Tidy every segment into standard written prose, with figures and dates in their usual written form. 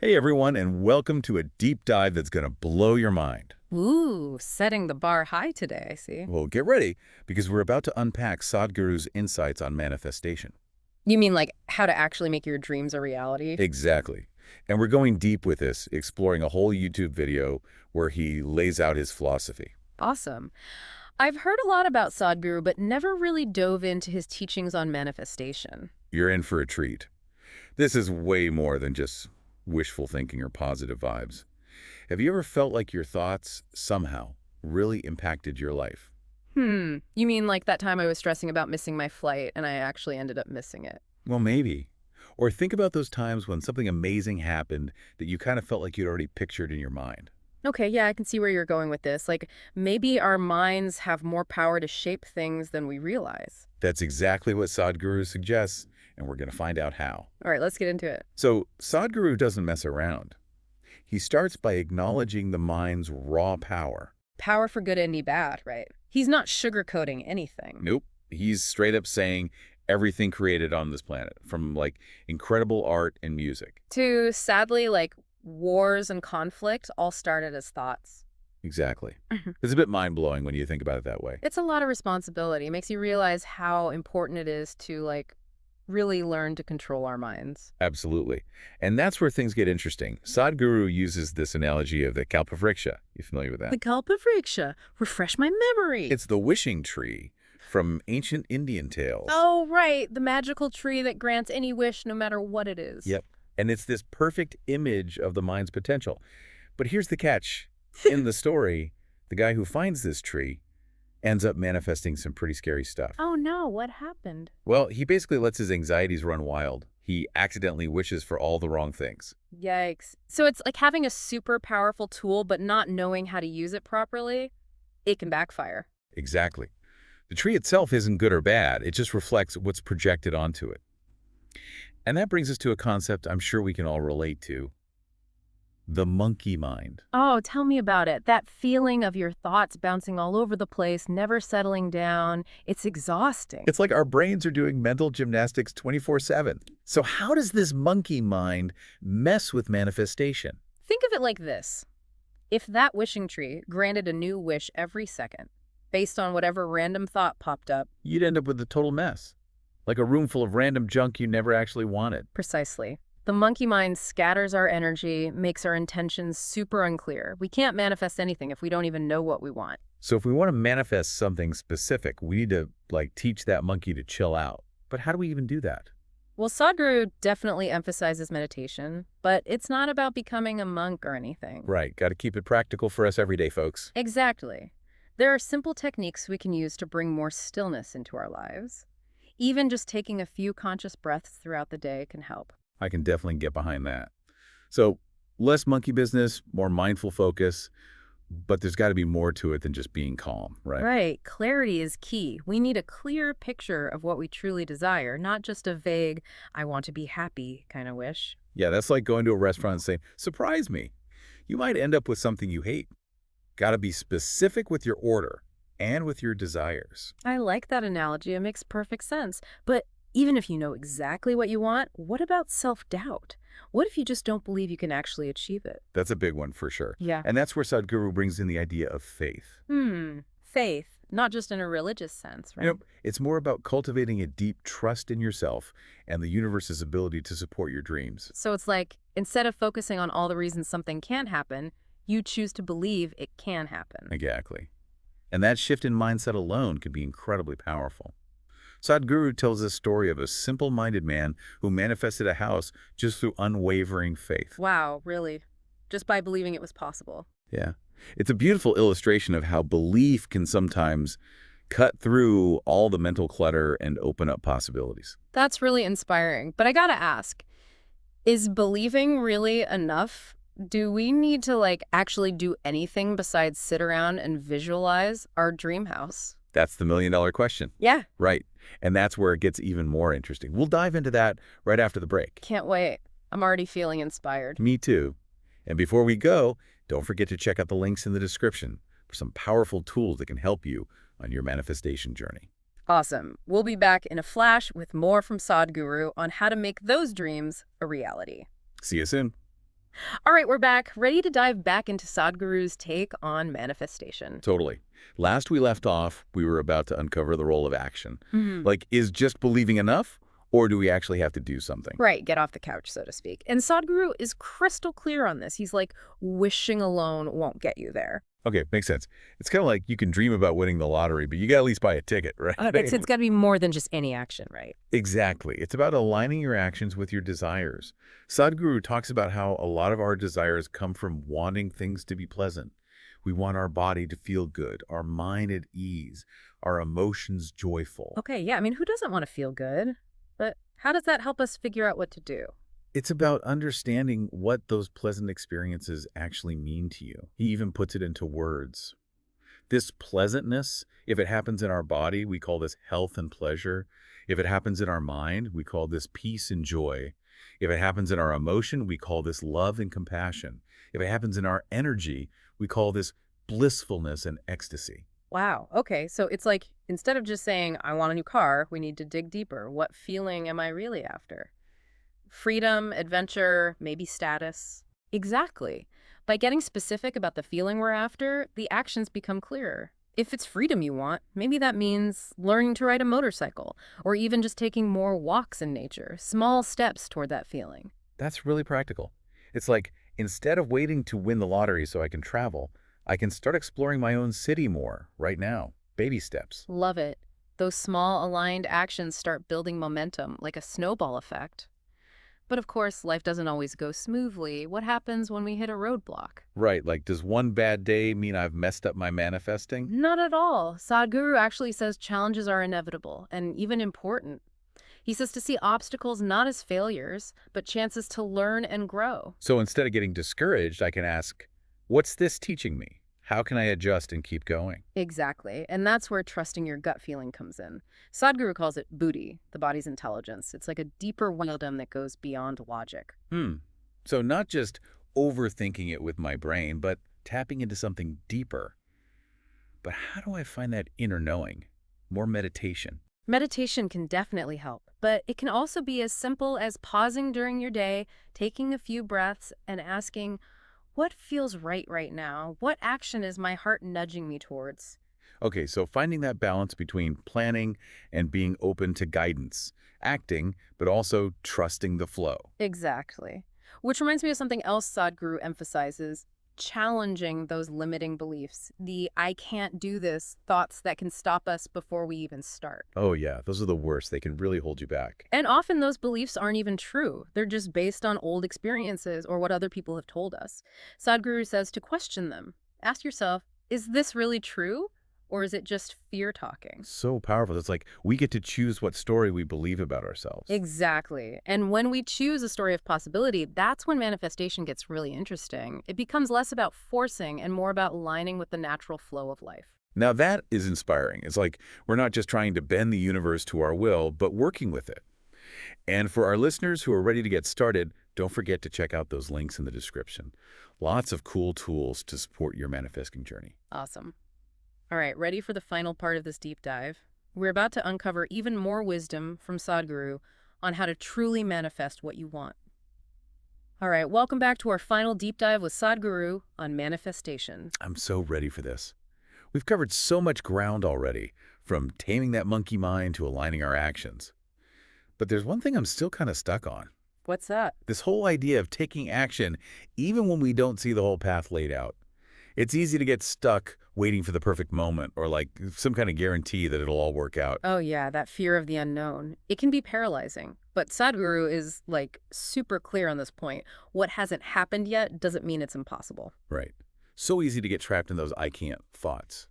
Hey everyone, and welcome to a deep dive that's going to blow your mind. Ooh, setting the bar high today, I see. Well, get ready, because we're about to unpack Sadhguru's insights on manifestation. You mean like how to actually make your dreams a reality? Exactly. And we're going deep with this, exploring a whole YouTube video where he lays out his philosophy. Awesome. I've heard a lot about Sadhguru, but never really dove into his teachings on manifestation. You're in for a treat. This is way more than just wishful thinking or positive vibes. Have you ever felt like your thoughts, somehow, really impacted your life? You mean like that time I was stressing about missing my flight and I actually ended up missing it? Well, maybe. Or think about those times when something amazing happened that you kind of felt like you'd already pictured in your mind. Okay, yeah, I can see where you're going with this. Like maybe our minds have more power to shape things than we realize. That's exactly what Sadhguru suggests, and we're going to find out how. All right, let's get into it. So, Sadhguru doesn't mess around. He starts by acknowledging the mind's raw power. Power for good and bad, right? He's not sugarcoating anything. Nope. He's straight up saying everything created on this planet, from like incredible art and music. To sadly, like wars and conflict all started as thoughts. Exactly. Mhm. It's a bit mind-blowing when you think about it that way. It's a lot of responsibility. It makes you realize how important it is to like really learn to control our minds. Absolutely. And that's where things get interesting. Sadhguru uses this analogy of the Kalpavriksha. You familiar with that? The Kalpavriksha. Refresh my memory. It's the wishing tree from ancient Indian tales. Oh, right. The magical tree that grants any wish no matter what it is. Yep. And it's this perfect image of the mind's potential. But here's the catch. In the story, the guy who finds this tree ends up manifesting some pretty scary stuff. Oh no, what happened? Well, he basically lets his anxieties run wild. He accidentally wishes for all the wrong things. Yikes. So it's like having a super powerful tool but not knowing how to use it properly. It can backfire. Exactly. The tree itself isn't good or bad. It just reflects what's projected onto it. And that brings us to a concept I'm sure we can all relate to. The monkey mind. Oh, tell me about it. That feeling of your thoughts bouncing all over the place, never settling down. It's exhausting. It's like our brains are doing mental gymnastics 24/7. So how does this monkey mind mess with manifestation? Think of it like this. If that wishing tree granted a new wish every second, based on whatever random thought popped up, You'd end up with a total mess. Like a room full of random junk you never actually wanted. precisely. The monkey mind scatters our energy, makes our intentions super unclear. We can't manifest anything if we don't even know what we want. So if we want to manifest something specific, we need to teach that monkey to chill out. But how do we even do that? Well, Sadhguru definitely emphasizes meditation, but it's not about becoming a monk or anything. Right, got to keep it practical for us everyday folks. Exactly. There are simple techniques we can use to bring more stillness into our lives. Even just taking a few conscious breaths throughout the day can help. I can definitely get behind that. So less monkey business, more mindful focus, but there's got to be more to it than just being calm, right? Right. Clarity is key. We need a clear picture of what we truly desire, not just a vague, I want to be happy kind of wish. Yeah, that's like going to a restaurant and saying, surprise me. You might end up with something you hate. Got to be specific with your order and with your desires. I like that analogy. It makes perfect sense. But even if you know exactly what you want, what about self-doubt? What if you just don't believe you can actually achieve it? That's a big one for sure. Yeah. And that's where Sadhguru brings in the idea of faith. Faith, not just in a religious sense, right? It's more about cultivating a deep trust in yourself and the universe's ability to support your dreams. So it's like, instead of focusing on all the reasons something can't happen, you choose to believe it can happen. Exactly. And that shift in mindset alone can be incredibly powerful. Sadhguru tells a story of a simple-minded man who manifested a house just through unwavering faith. Wow, really? Just by believing it was possible. Yeah. It's a beautiful illustration of how belief can sometimes cut through all the mental clutter and open up possibilities. That's really inspiring. But I gotta ask, is believing really enough? Do we need to actually do anything besides sit around and visualize our dream house? That's the million-dollar question. Yeah. Right. And that's where it gets even more interesting. We'll dive into that right after the break. Can't wait. I'm already feeling inspired. Me too. And before we go, don't forget to check out the links in the description for some powerful tools that can help you on your manifestation journey. Awesome. We'll be back in a flash with more from Sadhguru on how to make those dreams a reality. See you soon. All right, we're back, ready to dive back into Sadhguru's take on manifestation. Totally. Last we left off, we were about to uncover the role of action. Hmm. Like, is just believing enough, or do we actually have to do something? Right, get off the couch, so to speak. And Sadhguru is crystal clear on this. He's like, wishing alone won't get you there. Okay, makes sense. It's kind of like you can dream about winning the lottery, but you got to at least buy a ticket, right? It's got to be more than just any action, right? Exactly. It's about aligning your actions with your desires. Sadhguru talks about how a lot of our desires come from wanting things to be pleasant. We want our body to feel good, our mind at ease, our emotions joyful. Okay, yeah, I mean, who doesn't want to feel good? But how does that help us figure out what to do? It's about understanding what those pleasant experiences actually mean to you. He even puts it into words. This pleasantness, if it happens in our body, we call this health and pleasure. If it happens in our mind, we call this peace and joy. If it happens in our emotion, we call this love and compassion. If it happens in our energy, we call this blissfulness and ecstasy. Wow, okay, so it's like instead of just saying, I want a new car, we need to dig deeper. What feeling am I really after? Freedom, adventure, maybe status. Exactly. By getting specific about the feeling we're after, the actions become clearer. If it's freedom you want, maybe that means learning to ride a motorcycle, or even just taking more walks in nature, small steps toward that feeling. That's really practical. It's like, instead of waiting to win the lottery so I can travel, I can start exploring my own city more right now. Baby steps. Love it. Those small aligned actions start building momentum, like a snowball effect. But of course, life doesn't always go smoothly. What happens when we hit a roadblock? Right, like does one bad day mean I've messed up my manifesting? Not at all. Sadhguru actually says challenges are inevitable and even important. He says to see obstacles not as failures, but chances to learn and grow. So instead of getting discouraged, I can ask, what's this teaching me? How can I adjust and keep going? Exactly. And that's where trusting your gut feeling comes in. Sadhguru calls it buddhi, the body's intelligence. It's like a deeper wisdom that goes beyond logic. So not just overthinking it with my brain, but tapping into something deeper. But how do I find that inner knowing? More meditation. Meditation can definitely help, but it can also be as simple as pausing during your day, taking a few breaths, and asking, what feels right now? What action is my heart nudging me towards? Okay, so finding that balance between planning and being open to guidance, acting, but also trusting the flow. Exactly. Which reminds me of something else Sadhguru emphasizes, challenging those limiting beliefs, the I can't do this thoughts that can stop us before we even start. Oh yeah, those are the worst. They can really hold you back. And often those beliefs aren't even true. They're just based on old experiences or what other people have told us. Sadhguru says to question them. Ask yourself, is this really true? Or is it just fear talking? So powerful. It's like we get to choose what story we believe about ourselves. Exactly. And when we choose a story of possibility, that's when manifestation gets really interesting. It becomes less about forcing and more about aligning with the natural flow of life. Now that is inspiring. It's like we're not just trying to bend the universe to our will, but working with it. And for our listeners who are ready to get started, don't forget to check out those links in the description. Lots of cool tools to support your manifesting journey. Awesome. All right, ready for the final part of this deep dive? We're about to uncover even more wisdom from Sadhguru on how to truly manifest what you want. All right, welcome back to our final deep dive with Sadhguru on manifestation. I'm so ready for this. We've covered so much ground already, from taming that monkey mind to aligning our actions. But there's one thing I'm still kind of stuck on. What's that? This whole idea of taking action even when we don't see the whole path laid out. It's easy to get stuck waiting for the perfect moment or like some kind of guarantee that it'll all work out. Oh yeah, that fear of the unknown. It can be paralyzing. But Sadhguru is like super clear on this point. What hasn't happened yet doesn't mean it's impossible. Right. So easy to get trapped in those I can't thoughts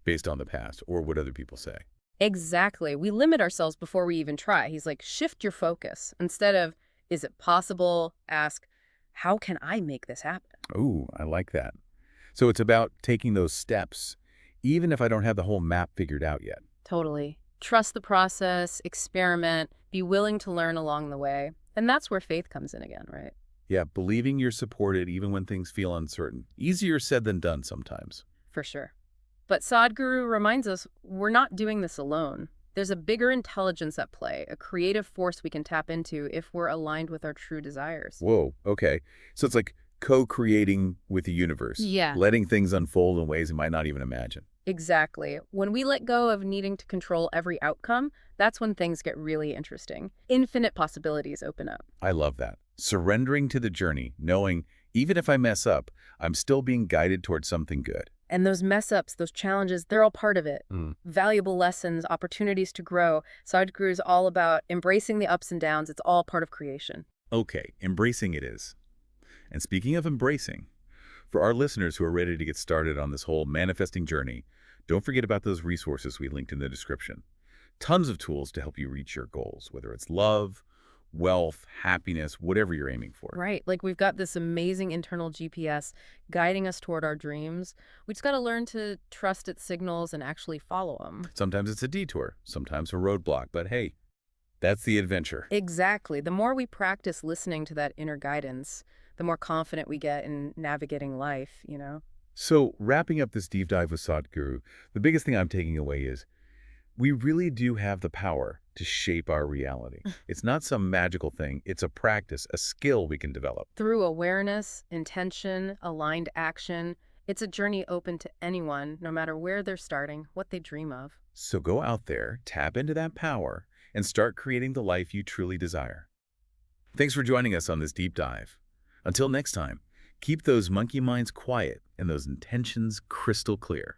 based on the past or what other people say. Exactly. We limit ourselves before we even try. He's like, shift your focus. Instead of, is it possible? Ask, how can I make this happen? Ooh, I like that. So it's about taking those steps, even if I don't have the whole map figured out yet. Totally. Trust the process, experiment, be willing to learn along the way. And that's where faith comes in again, right? Yeah, believing you're supported even when things feel uncertain. Easier said than done sometimes. For sure. But Sadhguru reminds us we're not doing this alone. There's a bigger intelligence at play, a creative force we can tap into if we're aligned with our true desires. Whoa, okay. So it's like Co-creating with the universe, Yeah. letting things unfold in ways you might not even imagine. Exactly. When we let go of needing to control every outcome, that's when things get really interesting. Infinite possibilities open up. I love that. Surrendering to the journey, knowing even if I mess up, I'm still being guided towards something good. And those mess ups, those challenges, they're all part of it. Mm. Valuable lessons, opportunities to grow. Sadhguru is all about embracing the ups and downs. It's all part of creation. Okay, embracing it is. And speaking of embracing, for our listeners who are ready to get started on this whole manifesting journey, don't forget about those resources we linked in the description. Tons of tools to help you reach your goals, whether it's love, wealth, happiness, whatever you're aiming for. Right. Like we've got this amazing internal GPS guiding us toward our dreams. We just got to learn to trust its signals and actually follow them. Sometimes it's a detour, sometimes a roadblock, but hey, that's the adventure. Exactly. The more we practice listening to that inner guidance, the more confident we get in navigating life. So, wrapping up this deep dive with Sadhguru, the biggest thing I'm taking away is we really do have the power to shape our reality. It's not some magical thing. It's a practice, a skill we can develop. Through awareness, intention, aligned action, it's a journey open to anyone, no matter where they're starting, what they dream of. So go out there, tap into that power, and start creating the life you truly desire. Thanks for joining us on this deep dive. Until next time, keep those monkey minds quiet and those intentions crystal clear.